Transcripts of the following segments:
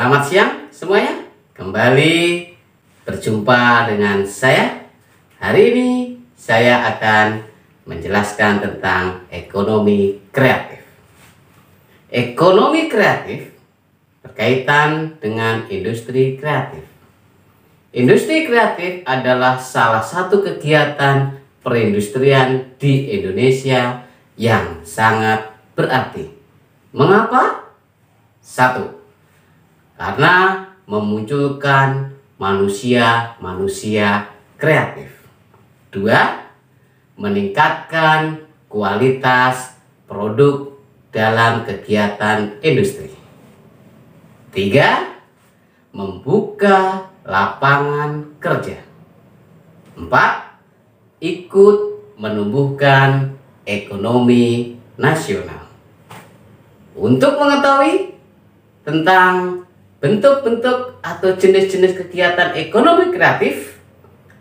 Selamat siang semuanya. Kembali berjumpa dengan saya. Hari ini saya akan menjelaskan tentang ekonomi kreatif. Ekonomi kreatif berkaitan dengan industri kreatif. Industri kreatif adalah salah satu kegiatan perindustrian di Indonesia yang sangat berarti. Mengapa? 1. Karena memunculkan manusia-manusia kreatif. 2. Meningkatkan kualitas produk dalam kegiatan industri. 3. Membuka lapangan kerja. 4. Ikut menumbuhkan ekonomi nasional. Untuk mengetahui tentang bentuk-bentuk atau jenis-jenis kegiatan ekonomi kreatif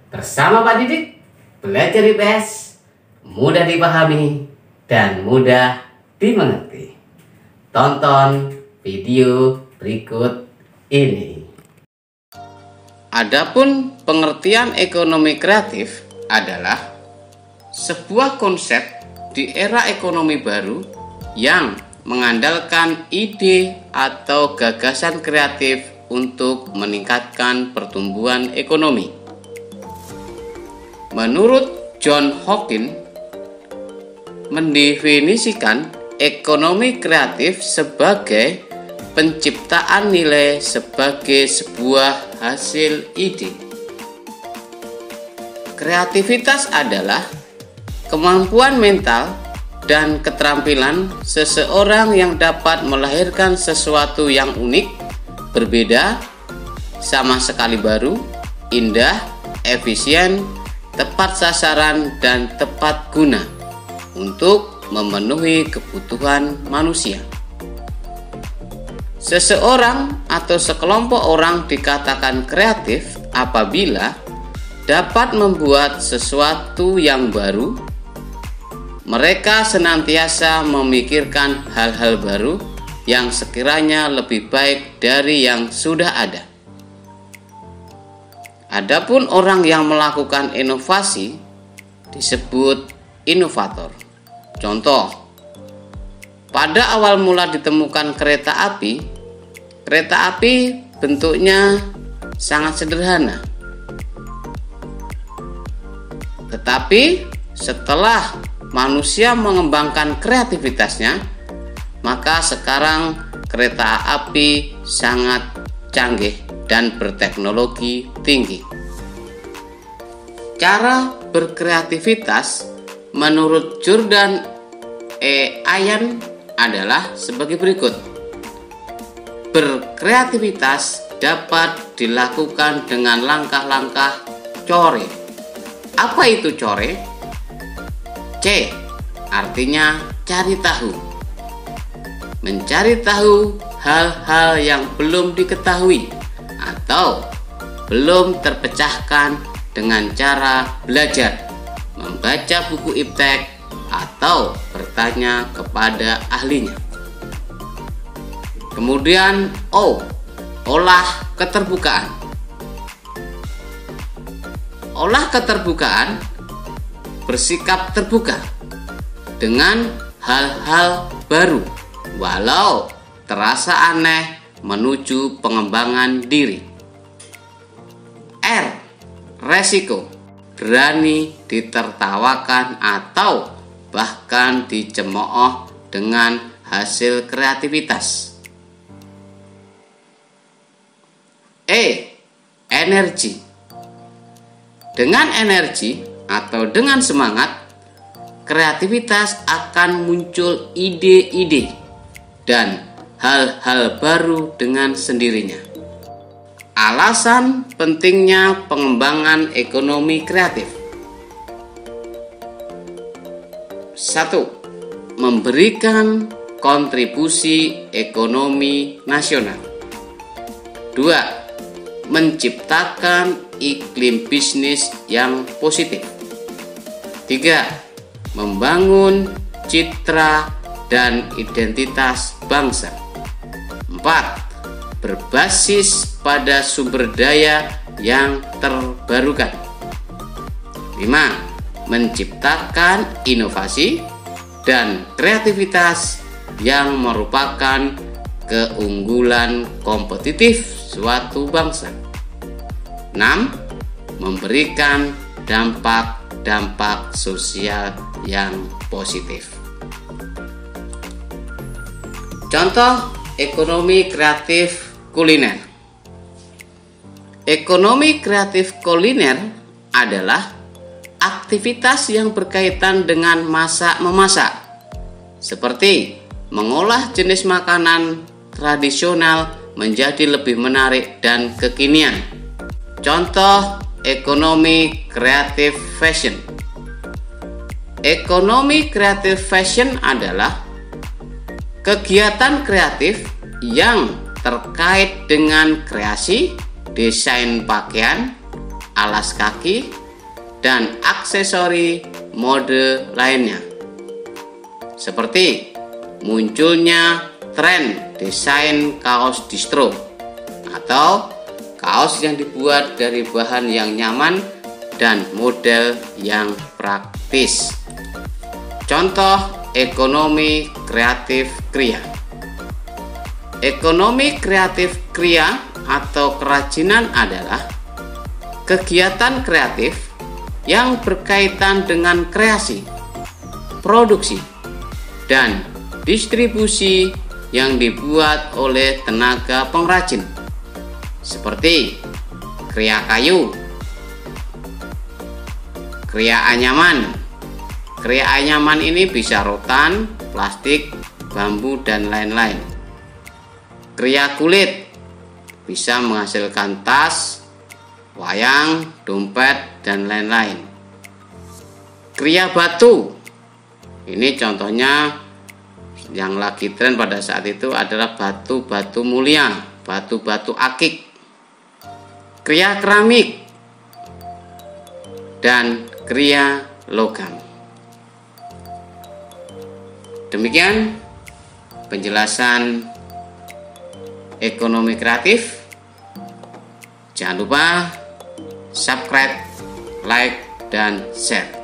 bersama Pak Didik, belajar IPS mudah dipahami dan mudah dimengerti. Tonton video berikut ini. Adapun pengertian ekonomi kreatif adalah sebuah konsep di era ekonomi baru yang mengandalkan ide atau gagasan kreatif untuk meningkatkan pertumbuhan ekonomi. Menurut John Hawkins, mendefinisikan ekonomi kreatif sebagai penciptaan nilai sebagai sebuah hasil ide. Kreativitas adalah kemampuan mental dan keterampilan seseorang yang dapat melahirkan sesuatu yang unik, berbeda, sama sekali baru, indah, efisien, tepat sasaran, dan tepat guna untuk memenuhi kebutuhan manusia. Seseorang atau sekelompok orang dikatakan kreatif apabila dapat membuat sesuatu yang baru. Mereka senantiasa memikirkan hal-hal baru yang sekiranya lebih baik dari yang sudah ada. Adapun orang yang melakukan inovasi disebut inovator. Contoh, pada awal mula ditemukan kereta api bentuknya sangat sederhana. Tetapi setelah manusia mengembangkan kreativitasnya, maka sekarang kereta api sangat canggih dan berteknologi tinggi. Cara berkreativitas menurut Jordan E. Ayan adalah sebagai berikut. Berkreativitas dapat dilakukan dengan langkah-langkah core. Apa itu core? C. Artinya cari tahu. Mencari tahu hal-hal yang belum diketahui atau belum terpecahkan dengan cara belajar, membaca buku iptek, atau bertanya kepada ahlinya. Kemudian O. Olah keterbukaan. Olah keterbukaan bersikap terbuka dengan hal-hal baru walau terasa aneh menuju pengembangan diri. R. Resiko. Berani ditertawakan atau bahkan dicemooh dengan hasil kreativitas. E. Energi. Dengan energi atau dengan semangat, kreativitas akan muncul ide-ide dan hal-hal baru dengan sendirinya. Alasan pentingnya pengembangan ekonomi kreatif. 1. Memberikan kontribusi ekonomi nasional. 2. Menciptakan iklim bisnis yang positif. 3. Membangun citra dan identitas bangsa. 4. berbasis pada sumber daya yang terbarukan. 5. Menciptakan inovasi dan kreativitas yang merupakan keunggulan kompetitif suatu bangsa. 6. Memberikan dampak sosial yang positif. Contoh ekonomi kreatif kuliner. Ekonomi kreatif kuliner adalah aktivitas yang berkaitan dengan masak-memasak, seperti mengolah jenis makanan tradisional menjadi lebih menarik dan kekinian. Contoh ekonomi kreatif fashion. Ekonomi kreatif fashion adalah kegiatan kreatif yang terkait dengan kreasi, desain pakaian, alas kaki, dan aksesori mode lainnya. Seperti munculnya tren desain kaos distro atau kaos yang dibuat dari bahan yang nyaman dan model yang praktis. Contoh ekonomi kreatif kria. Ekonomi kreatif kria atau kerajinan adalah kegiatan kreatif yang berkaitan dengan kreasi, produksi, dan distribusi yang dibuat oleh tenaga pengrajin, seperti kria kayu, kria anyaman. Kria anyaman ini bisa rotan, plastik, bambu, dan lain-lain. Kria kulit bisa menghasilkan tas, wayang, dompet, dan lain-lain. Kria batu, ini contohnya yang lagi tren pada saat itu adalah batu-batu mulia, batu-batu akik. Kria keramik dan kria logam. Demikian penjelasan ekonomi kreatif. Jangan lupa subscribe, like, dan share.